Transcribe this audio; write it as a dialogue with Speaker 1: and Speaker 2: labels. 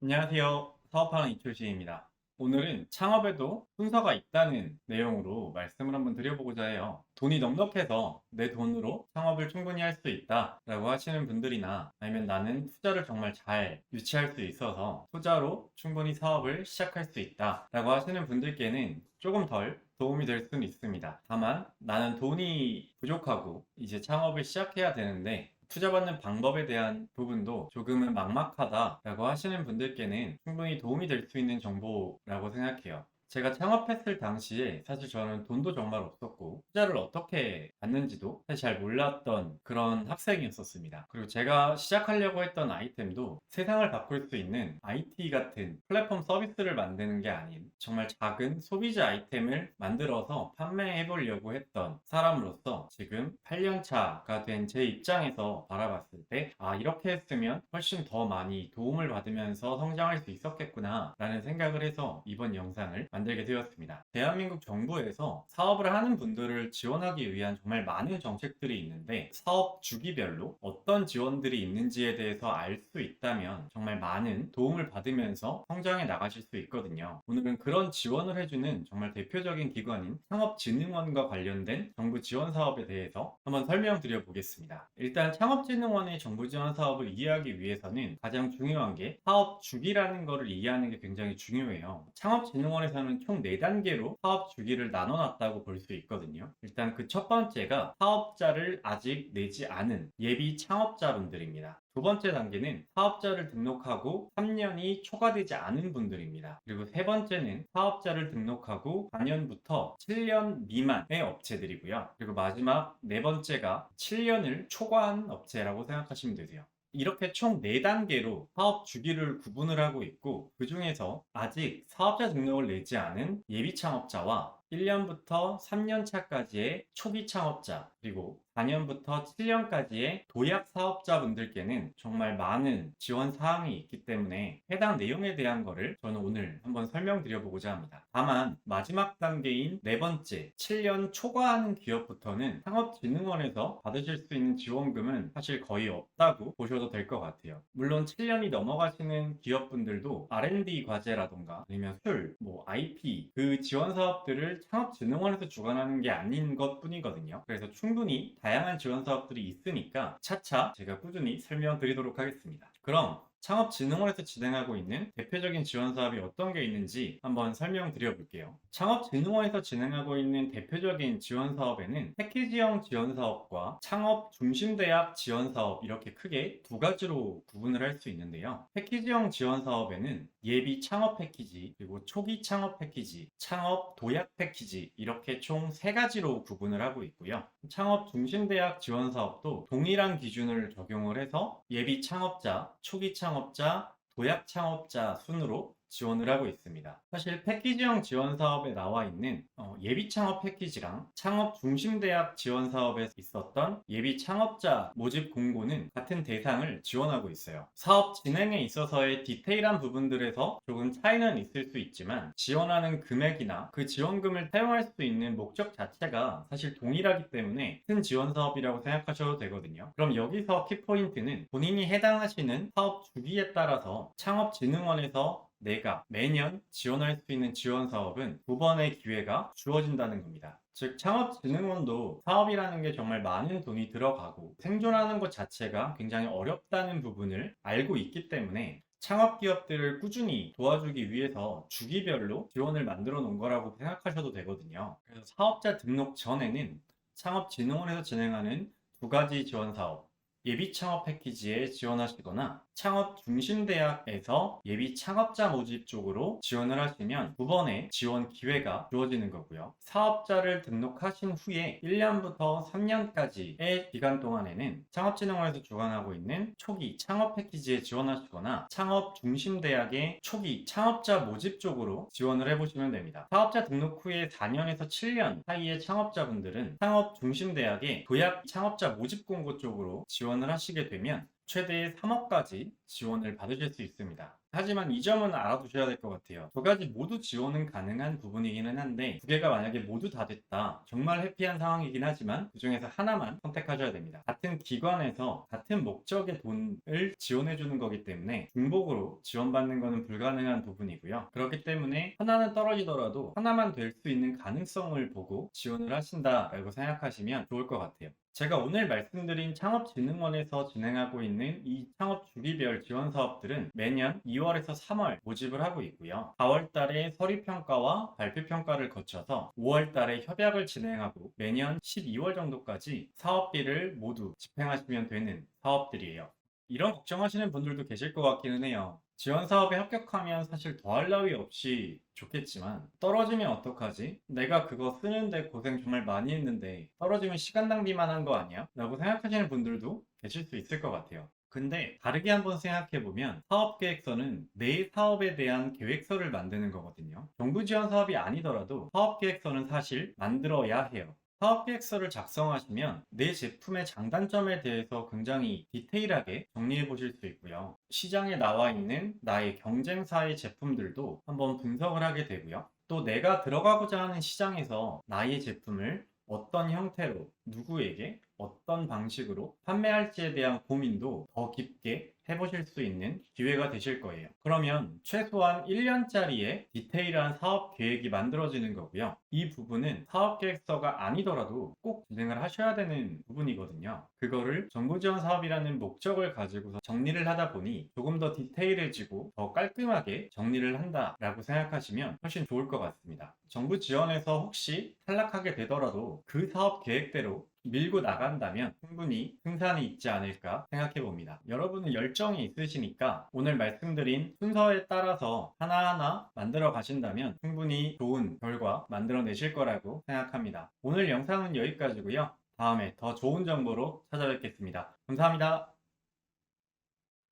Speaker 1: 안녕하세요. 사업하는 이철식입니다. 오늘은 창업에도 순서가 있다는 내용으로 말씀을 한번 드려보고자 해요. 돈이 넉넉해서 내 돈으로 창업을 충분히 할 수 있다라고 하시는 분들이나 아니면 나는 투자를 정말 잘 유치할 수 있어서 투자로 충분히 사업을 시작할 수 있다라고 하시는 분들께는 조금 덜 도움이 될 수는 있습니다. 다만 나는 돈이 부족하고 이제 창업을 시작해야 되는데 투자받는 방법에 대한 부분도 조금은 막막하다라고 하시는 분들께는 충분히 도움이 될 수 있는 정보라고 생각해요. 제가 창업했을 당시에 사실 저는 돈도 정말 없었고 투자를 어떻게 받는지도 사실 잘 몰랐던 그런 학생이었었습니다. 그리고 제가 시작하려고 했던 아이템도 세상을 바꿀 수 있는 IT 같은 플랫폼 서비스를 만드는 게 아닌 정말 작은 소비자 아이템을 만들어서 판매해 보려고 했던 사람으로서 지금 8년 차가 된 제 입장에서 바라봤을 때 이렇게 했으면 훨씬 더 많이 도움을 받으면서 성장할 수 있었겠구나 라는 생각을 해서 이번 영상을 만들게 되었습니다. 대한민국 정부에서 사업을 하는 분들을 지원하기 위한 정말 많은 정책들이 있는데 사업 주기별로 어떤 지원들이 있는지에 대해서 알 수 있다면 정말 많은 도움을 받으면서 성장해 나가실 수 있거든요. 오늘은 그런 지원을 해주는 정말 대표적인 기관인 창업진흥원과 관련된 정부 지원 사업에 대해서 한번 설명드려 보겠습니다. 일단 창업진흥원의 정부 지원 사업을 이해하기 위해서는 가장 중요한 게 사업 주기라는 것을 이해하는 게 굉장히 중요해요. 창업진흥원에서는 총 4단계로 사업 주기를 나눠놨다고 볼 수 있거든요. 일단 그 첫 번째가 사업자를 아직 내지 않은 예비 창업자분들입니다. 두 번째 단계는 사업자를 등록하고 3년이 초과되지 않은 분들입니다. 그리고 세 번째는 사업자를 등록하고 4년부터 7년 미만의 업체들이고요. 그리고 마지막 네 번째가 7년을 초과한 업체라고 생각하시면 되세요. 이렇게 총 4단계로 사업 주기를 구분을 하고 있고 그 중에서 아직 사업자 등록을 내지 않은 예비 창업자와 1년부터 3년 차까지의 초기 창업자 그리고 4년부터 7년까지의 도약 사업자분들께는 정말 많은 지원 사항이 있기 때문에 해당 내용에 대한 거를 저는 오늘 한번 설명드려 보고자 합니다. 다만 마지막 단계인 네 번째 7년 초과하는 기업부터는 창업진흥원에서 받으실 수 있는 지원금은 사실 거의 없다고 보셔도 될 것 같아요. 물론 7년이 넘어가시는 기업분들도 R&D 과제라던가 아니면 술, IP 그 지원 사업들을 창업진흥원에서 주관하는 게 아닌 것 뿐이거든요. 그래서 충분히 다양한 지원 사업들이 있으니까 차차 제가 꾸준히 설명드리도록 하겠습니다. 그럼 창업진흥원에서 진행하고 있는 대표적인 지원 사업이 어떤 게 있는지 한번 설명드려 볼게요. 창업진흥원에서 진행하고 있는 대표적인 지원 사업에는 패키지형 지원 사업과 창업 중심대학 지원 사업 이렇게 크게 두 가지로 구분을 할 수 있는데요. 패키지형 지원 사업에는 예비 창업 패키지, 그리고 초기 창업 패키지, 창업 도약 패키지 이렇게 총 세 가지로 구분을 하고 있고요. 창업 중심대학 지원 사업도 동일한 기준을 적용을 해서 예비 창업자, 초기 창업자, 도약 창업자 순으로 지원을 하고 있습니다. 사실 패키지형 지원 사업에 나와 있는 예비 창업 패키지랑 창업 중심대학 지원 사업에 있었던 예비 창업자 모집 공고는 같은 대상을 지원하고 있어요. 사업 진행에 있어서의 디테일한 부분들에서 조금 차이는 있을 수 있지만 지원하는 금액이나 그 지원금을 사용할 수 있는 목적 자체가 사실 동일하기 때문에 큰 지원 사업이라고 생각하셔도 되거든요. 그럼 여기서 키포인트는 본인이 해당하시는 사업 주기에 따라서 창업진흥원에서 내가 매년 지원할 수 있는 지원 사업은 2번의 기회가 주어진다는 겁니다. 즉 창업진흥원도 사업이라는 게 정말 많은 돈이 들어가고 생존하는 것 자체가 굉장히 어렵다는 부분을 알고 있기 때문에 창업 기업들을 꾸준히 도와주기 위해서 주기별로 지원을 만들어 놓은 거라고 생각하셔도 되거든요. 그래서 사업자 등록 전에는 창업진흥원에서 진행하는 두 가지 지원 사업, 예비 창업 패키지에 지원하시거나 창업 중심대학에서 예비 창업자 모집 쪽으로 지원을 하시면 2번의 지원 기회가 주어지는 거고요. 사업자를 등록하신 후에 1년부터 3년까지의 기간 동안에는 창업진흥원에서 주관하고 있는 초기 창업 패키지에 지원하시거나 창업 중심대학의 초기 창업자 모집 쪽으로 지원을 해보시면 됩니다. 사업자 등록 후에 4년에서 7년 사이의 창업자분들은 창업 중심대학의 도약 창업자 모집 공고 쪽으로 지원을 하시게 되면 최대 3억까지 지원을 받으실 수 있습니다. 하지만 이 점은 알아두셔야 될 것 같아요. 두 가지 모두 지원은 가능한 부분이기는 한데 두 개가 만약에 모두 다 됐다. 정말 해피한 상황이긴 하지만 그 중에서 하나만 선택하셔야 됩니다. 같은 기관에서 같은 목적의 돈을 지원해 주는 거기 때문에 중복으로 지원받는 것은 불가능한 부분이고요. 그렇기 때문에 하나는 떨어지더라도 하나만 될 수 있는 가능성을 보고 지원을 하신다라고 생각하시면 좋을 것 같아요. 제가 오늘 말씀드린 창업진흥원에서 진행하고 있는 이 창업 주기별 지원 사업들은 매년 2월에서 3월 모집을 하고 있고요. 4월 달에 서류평가와 발표평가를 거쳐서 5월 달에 협약을 진행하고 매년 12월 정도까지 사업비를 모두 집행하시면 되는 사업들이에요. 이런 걱정하시는 분들도 계실 것 같기는 해요. 지원 사업에 합격하면 사실 더할 나위 없이 좋겠지만 떨어지면 어떡하지? 내가 그거 쓰는데 고생 정말 많이 했는데 떨어지면 시간 낭비만 한 거 아니야? 라고 생각하시는 분들도 계실 수 있을 것 같아요. 근데 다르게 한번 생각해보면 사업계획서는 내 사업에 대한 계획서를 만드는 거거든요. 정부 지원 사업이 아니더라도 사업계획서는 사실 만들어야 해요. 사업계획서를 작성하시면 내 제품의 장단점에 대해서 굉장히 디테일하게 정리해 보실 수 있고요. 시장에 나와 있는 나의 경쟁사의 제품들도 한번 분석을 하게 되고요. 또 내가 들어가고자 하는 시장에서 나의 제품을 어떤 형태로 누구에게 어떤 방식으로 판매할지에 대한 고민도 더 깊게 해보실 수 있는 기회가 되실 거예요. 그러면 최소한 1년짜리의 디테일한 사업 계획이 만들어지는 거고요. 이 부분은 사업 계획서가 아니더라도 꼭 진행을 하셔야 되는 부분이거든요. 그거를 정부 지원 사업이라는 목적을 가지고서 정리를 하다 보니 조금 더 디테일해지고 더 깔끔하게 정리를 한다라고 생각하시면 훨씬 좋을 것 같습니다. 정부 지원에서 혹시 탈락하게 되더라도 그 사업 계획대로 밀고 나간다면 충분히 승산이 있지 않을까 생각해 봅니다. 여러분은 열정이 있으시니까 오늘 말씀드린 순서에 따라서 하나하나 만들어 가신다면 충분히 좋은 결과 만들어내실 거라고 생각합니다. 오늘 영상은 여기까지고요. 다음에 더 좋은 정보로 찾아뵙겠습니다. 감사합니다.